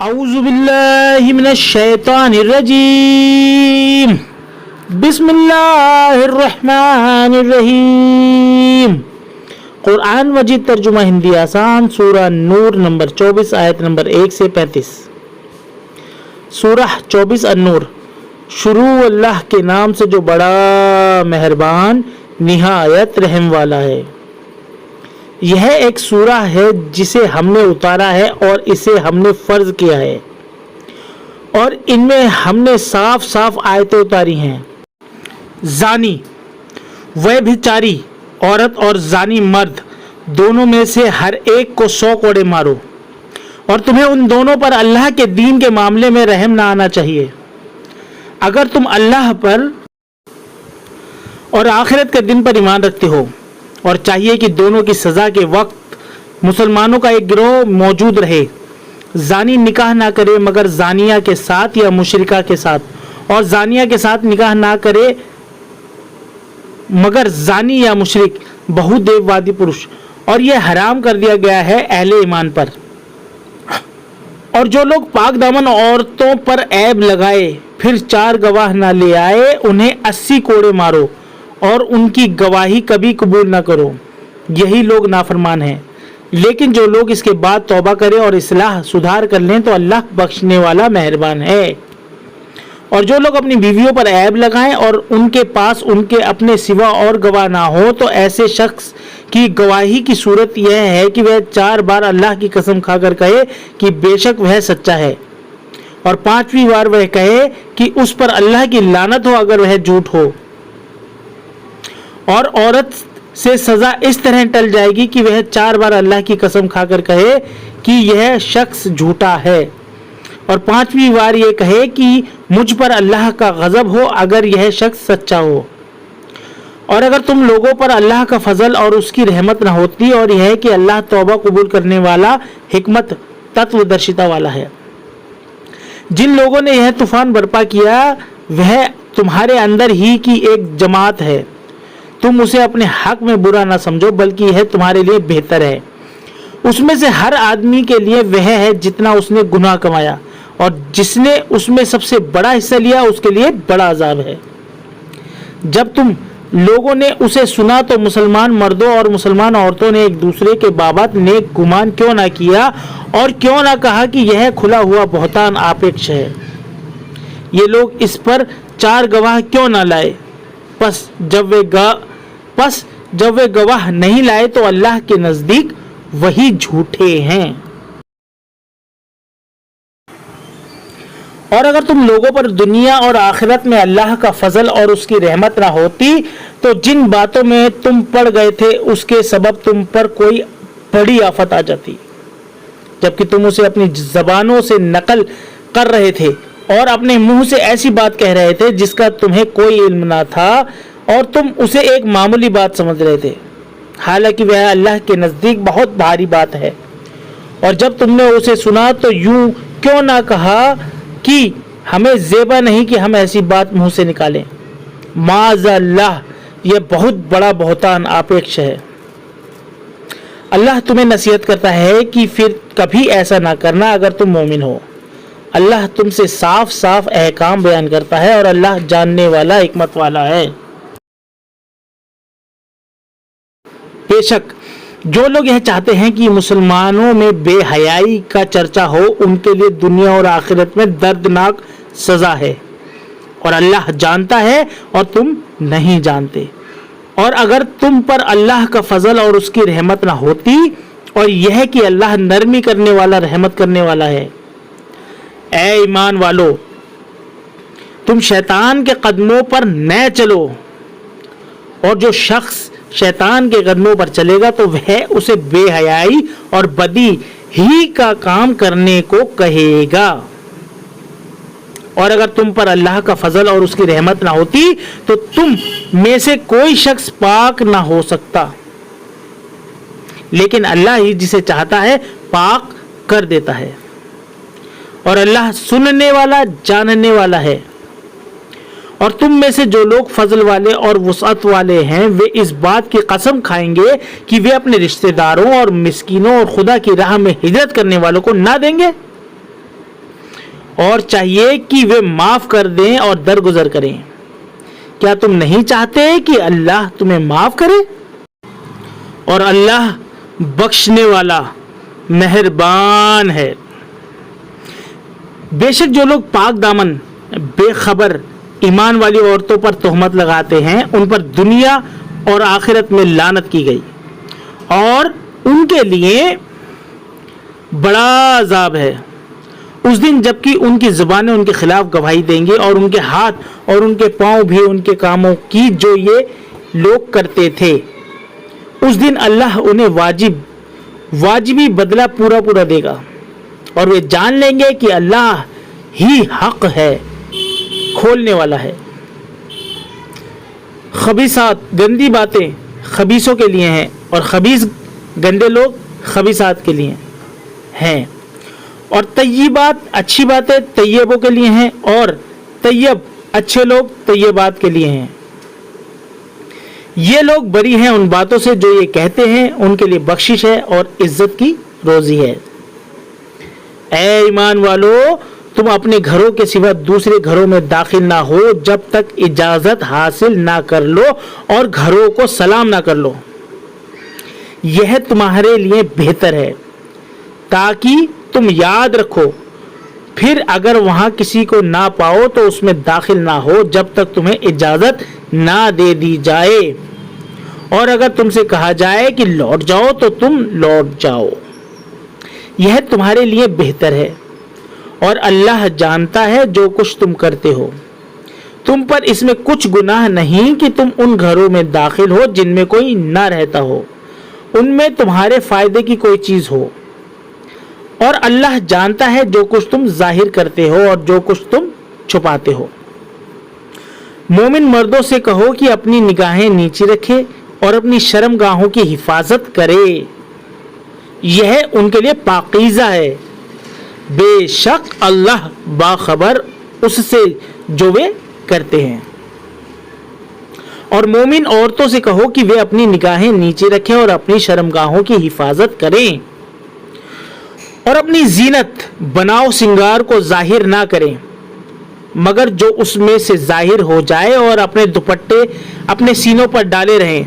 اعوذ باللہ من الشیطان الرجیم بسم اللہ الرحمن الرحیم۔ قرآن مجید ترجمہ ہندی آسان، سورہ نور نمبر 24 آیت نمبر 1 سے 35۔ سورہ 24 النور۔ شروع اللہ کے نام سے جو بڑا مہربان نہایت رحم والا ہے۔ یہ ایک سورہ ہے جسے ہم نے اتارا ہے اور اسے ہم نے فرض کیا ہے، اور ان میں ہم نے صاف صاف آیتیں اتاری ہیں۔ زانی وہ بھیچاری عورت اور زانی مرد دونوں میں سے ہر ایک کو 100 کوڑے مارو، اور تمہیں ان دونوں پر اللہ کے دین کے معاملے میں رحم نہ آنا چاہیے۔ اگر تم اللہ پر اور آخرت کے دن پر ایمان رکھتے ہو، اور چاہیے کہ دونوں کی سزا کے وقت مسلمانوں کا ایک گروہ موجود رہے۔ زانی نکاح نہ کرے مگر زانیہ کے ساتھ یا مشرکہ کے ساتھ، اور زانیہ کے ساتھ نکاح نہ کرے مگر زانی یا مشرک بہو دیووادی پرش، اور یہ حرام کر دیا گیا ہے اہل ایمان پر۔ اور جو لوگ پاک دامن عورتوں پر عیب لگائے پھر 4 گواہ نہ لے آئے، انہیں 80 کوڑے مارو، اور ان کی گواہی کبھی قبول نہ کرو، یہی لوگ نافرمان ہیں۔ لیکن جو لوگ اس کے بعد توبہ کریں اور اصلاح سدھار کر لیں تو اللہ بخشنے والا مہربان ہے۔ اور جو لوگ اپنی بیویوں پر عیب لگائیں اور ان کے پاس ان کے اپنے سوا اور گواہ نہ ہو، تو ایسے شخص کی گواہی کی صورت یہ ہے کہ وہ 4 بار اللہ کی قسم کھا کر کہے کہ بے شک وہ سچا ہے، اور 5ویں بار وہ کہے کہ اس پر اللہ کی لعنت ہو اگر وہ جھوٹ ہو۔ اور عورت سے سزا اس طرح ٹل جائے گی کہ وہ 4 بار اللہ کی قسم کھا کر کہے کہ یہ شخص جھوٹا ہے، اور 5ویں بار یہ کہے کہ مجھ پر اللہ کا غضب ہو اگر یہ شخص سچا ہو۔ اور اگر تم لوگوں پر اللہ کا فضل اور اس کی رحمت نہ ہوتی، اور یہ ہے کہ اللہ توبہ قبول کرنے والا، حکمت تتو درشتا والا ہے۔ جن لوگوں نے یہ طوفان برپا کیا وہ تمہارے اندر ہی کی ایک جماعت ہے، تم اسے اپنے حق میں برا نہ سمجھو بلکہ یہ تمہارے لیے بہتر ہے۔ اس میں سے ہر آدمی کے لیے وہ ہے جتنا اس نے گناہ کمایا، اور جس نے اس میں سب سے بڑا حصہ لیا اس کے لیے بڑا عذاب ہے۔ جب تم لوگوں نے اسے سنا تو مسلمان مردوں اور مسلمان عورتوں نے ایک دوسرے کے بابت نیک گمان کیوں نہ کیا، اور کیوں نہ کہا کہ یہ کھلا ہوا بہتان آپیکش ہے۔ یہ لوگ اس پر 4 گواہ کیوں نہ لائے؟ پس جب وہ گواہ نہیں لائے تو اللہ کے نزدیک وہی جھوٹے ہیں۔ اور اگر تم لوگوں پر دنیا اور آخرت میں اللہ کا فضل اور اس کی رحمت نہ ہوتی تو جن باتوں میں تم پڑ گئے تھے اس کے سبب تم پر کوئی بڑی آفت آ جاتی، جبکہ تم اسے اپنی زبانوں سے نقل کر رہے تھے اور اپنے منہ سے ایسی بات کہہ رہے تھے جس کا تمہیں کوئی علم نہ تھا، اور تم اسے ایک معمولی بات سمجھ رہے تھے، حالانکہ وہ اللہ کے نزدیک بہت بھاری بات ہے۔ اور جب تم نے اسے سنا تو یوں کیوں نہ کہا کہ ہمیں زیبا نہیں کہ ہم ایسی بات منہ سے نکالیں۔ معاذ اللہ، یہ بہت بڑا بہتان آپیکش ہے۔ اللہ تمہیں نصیحت کرتا ہے کہ پھر کبھی ایسا نہ کرنا اگر تم مومن ہو۔ اللہ تم سے صاف صاف احکام بیان کرتا ہے، اور اللہ جاننے والا، حکمت والا ہے۔ بے شک جو لوگ یہ چاہتے ہیں کہ مسلمانوں میں بے حیائی کا چرچا ہو، ان کے لیے دنیا اور آخرت میں دردناک سزا ہے، اور اللہ جانتا ہے اور تم نہیں جانتے۔ اور اگر تم پر اللہ کا فضل اور اس کی رحمت نہ ہوتی، اور یہ کہ اللہ نرمی کرنے والا، رحمت کرنے والا ہے۔ اے ایمان والو، تم شیطان کے قدموں پر نہ چلو، اور جو شخص شیطان کے قدموں پر چلے گا تو وہ اسے بے حیائی اور بدی ہی کا کام کرنے کو کہے گا۔ اور اگر تم پر اللہ کا فضل اور اس کی رحمت نہ ہوتی تو تم میں سے کوئی شخص پاک نہ ہو سکتا، لیکن اللہ ہی جسے چاہتا ہے پاک کر دیتا ہے، اور اللہ سننے والا، جاننے والا ہے۔ اور تم میں سے جو لوگ فضل والے اور وسعت والے ہیں وہ اس بات کی قسم کھائیں گے کہ وہ اپنے رشتہ داروں اور مسکینوں اور خدا کی راہ میں ہجرت کرنے والوں کو نہ دیں گے۔ اور چاہیے کہ وہ معاف کر دیں اور درگزر کریں۔ کیا تم نہیں چاہتے کہ اللہ تمہیں معاف کرے؟ اور اللہ بخشنے والا مہربان ہے۔ بے شک جو لوگ پاک دامن بے خبر ایمان والی عورتوں پر تہمت لگاتے ہیں ان پر دنیا اور آخرت میں لعنت کی گئی اور ان کے لیے بڑا عذاب ہے اس دن، جبکہ ان کی زبانیں ان کے خلاف گواہی دیں گی اور ان کے ہاتھ اور ان کے پاؤں بھی ان کے کاموں کی جو یہ لوگ کرتے تھے۔ اس دن اللہ انہیں واجبی بدلہ پورا دے گا اور وہ جان لیں گے کہ اللہ ہی حق ہے، کھولنے والا ہے۔ خبیثات، گندی باتیں خبیثوں کے لیے ہیں اور خبیث گندے لوگ خبیثات کے لیے ہیں، اور طیبات، اچھی باتیں طیبوں کے لیے ہیں اور طیب اچھے لوگ طیبات کے لیے ہیں۔ یہ لوگ بری ہیں ان باتوں سے جو یہ کہتے ہیں، ان کے لیے بخشش ہے اور عزت کی روزی ہے۔ اے ایمان والو، تم اپنے گھروں کے سوا دوسرے گھروں میں داخل نہ ہو جب تک اجازت حاصل نہ کر لو اور گھروں کو سلام نہ کر لو، یہ تمہارے لیے بہتر ہے تاکہ تم یاد رکھو۔ پھر اگر وہاں کسی کو نہ پاؤ تو اس میں داخل نہ ہو جب تک تمہیں اجازت نہ دے دی جائے، اور اگر تم سے کہا جائے کہ لوٹ جاؤ تو تم لوٹ جاؤ، یہ تمہارے لیے بہتر ہے، اور اللہ جانتا ہے جو کچھ تم کرتے ہو۔ تم پر اس میں کچھ گناہ نہیں کہ تم ان گھروں میں داخل ہو جن میں کوئی نہ رہتا ہو، ان میں تمہارے فائدے کی کوئی چیز ہو، اور اللہ جانتا ہے جو کچھ تم ظاہر کرتے ہو اور جو کچھ تم چھپاتے ہو۔ مومن مردوں سے کہو کہ اپنی نگاہیں نیچے رکھے اور اپنی شرم گاہوں کی حفاظت کرے، یہ ان کے لیے پاکیزہ ہے، بے شک اللہ باخبر اس سے جو وہ کرتے ہیں۔ اور مومن عورتوں سے کہو کہ وہ اپنی نگاہیں نیچے رکھیں اور اپنی شرمگاہوں کی حفاظت کریں اور اپنی زینت بناؤ سنگار کو ظاہر نہ کریں مگر جو اس میں سے ظاہر ہو جائے، اور اپنے دوپٹے اپنے سینوں پر ڈالے رہیں،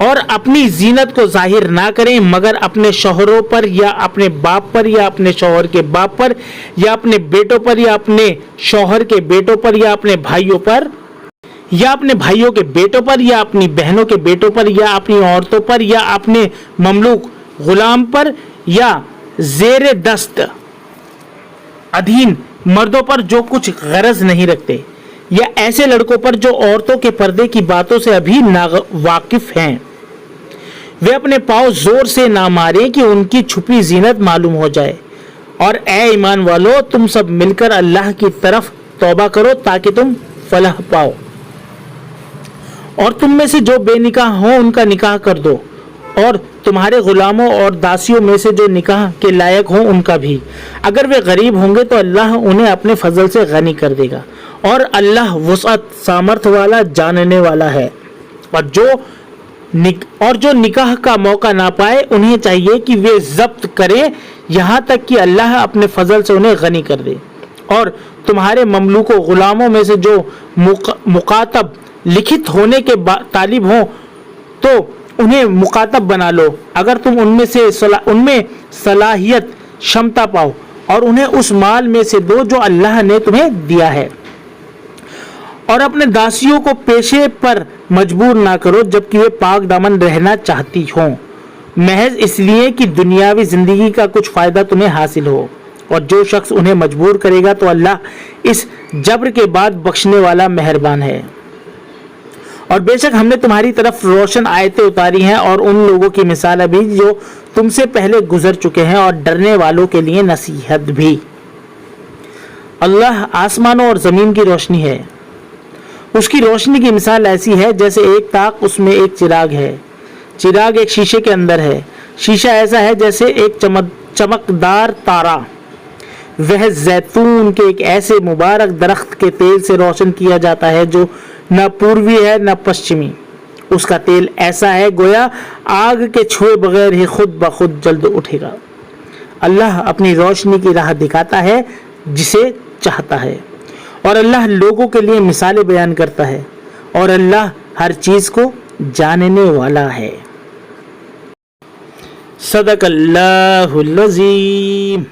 اور اپنی زینت کو ظاہر نہ کریں مگر اپنے شوہروں پر یا اپنے باپ پر یا اپنے شوہر کے باپ پر یا اپنے بیٹوں پر یا اپنے شوہر کے بیٹوں پر یا اپنے بھائیوں پر یا اپنے بھائیوں کے بیٹوں پر یا اپنی بہنوں کے بیٹوں پر یا اپنی عورتوں پر یا اپنے مملوک غلام پر یا زیر دست ادھین مردوں پر جو کچھ غرض نہیں رکھتے، یا ایسے لڑکوں پر جو عورتوں کے پردے کی باتوں سے ابھی ناواقف ہیں۔ وہ اپنے پاؤں زور سے نہ ماریں کہ ان کی چھپی زینت معلوم ہو جائے۔ اور اے ایمان والو، تم سب مل کر اللہ کی طرف توبہ کرو تاکہ تم فلاح پاؤ، اور تم میں سے جو بے نکاح ہوں ان کا نکاح کر دو، اور تمہارے غلاموں اور داسیوں میں سے جو نکاح کے لائق ہوں ان کا بھی، اگر وہ غریب ہوں گے تو اللہ انہیں اپنے فضل سے غنی کر دے گا، اور اللہ وسعت سامرتھ والا جاننے والا ہے۔ اور جو نکاح کا موقع نہ پائے انہیں چاہیے کہ وہ ضبط کریں یہاں تک کہ اللہ اپنے فضل سے انہیں غنی کر دے، اور تمہارے مملوک و غلاموں میں سے جو مکاتب لکھت ہونے کے طالب ہوں تو انہیں مکاتب بنا لو اگر تم ان میں صلاحیت شمتا پاؤ، اور انہیں اس مال میں سے دو جو اللہ نے تمہیں دیا ہے۔ اور اپنے داسیوں کو پیشے پر مجبور نہ کرو جبکہ وہ پاک دامن رہنا چاہتی ہوں، محض اس لیے کہ دنیاوی زندگی کا کچھ فائدہ تمہیں حاصل ہو، اور جو شخص انہیں مجبور کرے گا تو اللہ اس جبر کے بعد بخشنے والا مہربان ہے۔ اور بے شک ہم نے تمہاری طرف روشن آیتیں اتاری ہیں اور ان لوگوں کی مثال ابھی جو تم سے پہلے گزر چکے ہیں، اور ڈرنے والوں کے لیے نصیحت بھی۔ اللہ آسمانوں اور زمین کی روشنی ہے، اس کی روشنی کی مثال ایسی ہے جیسے ایک طاق، اس میں ایک چراغ ہے، چراغ ایک شیشے کے اندر ہے، شیشہ ایسا ہے جیسے ایک چمکدار تارا، وہ زیتون کے ایک ایسے مبارک درخت کے تیل سے روشن کیا جاتا ہے جو نہ پوروی ہے نہ پشچمی، اس کا تیل ایسا ہے گویا آگ کے چھوئے بغیر ہی خود بخود جلد اٹھے گا۔ اللہ اپنی روشنی کی راہ دکھاتا ہے جسے چاہتا ہے، اور اللہ لوگوں کے لیے مثالیں بیان کرتا ہے، اور اللہ ہر چیز کو جاننے والا ہے۔ صدق اللہ العظیم۔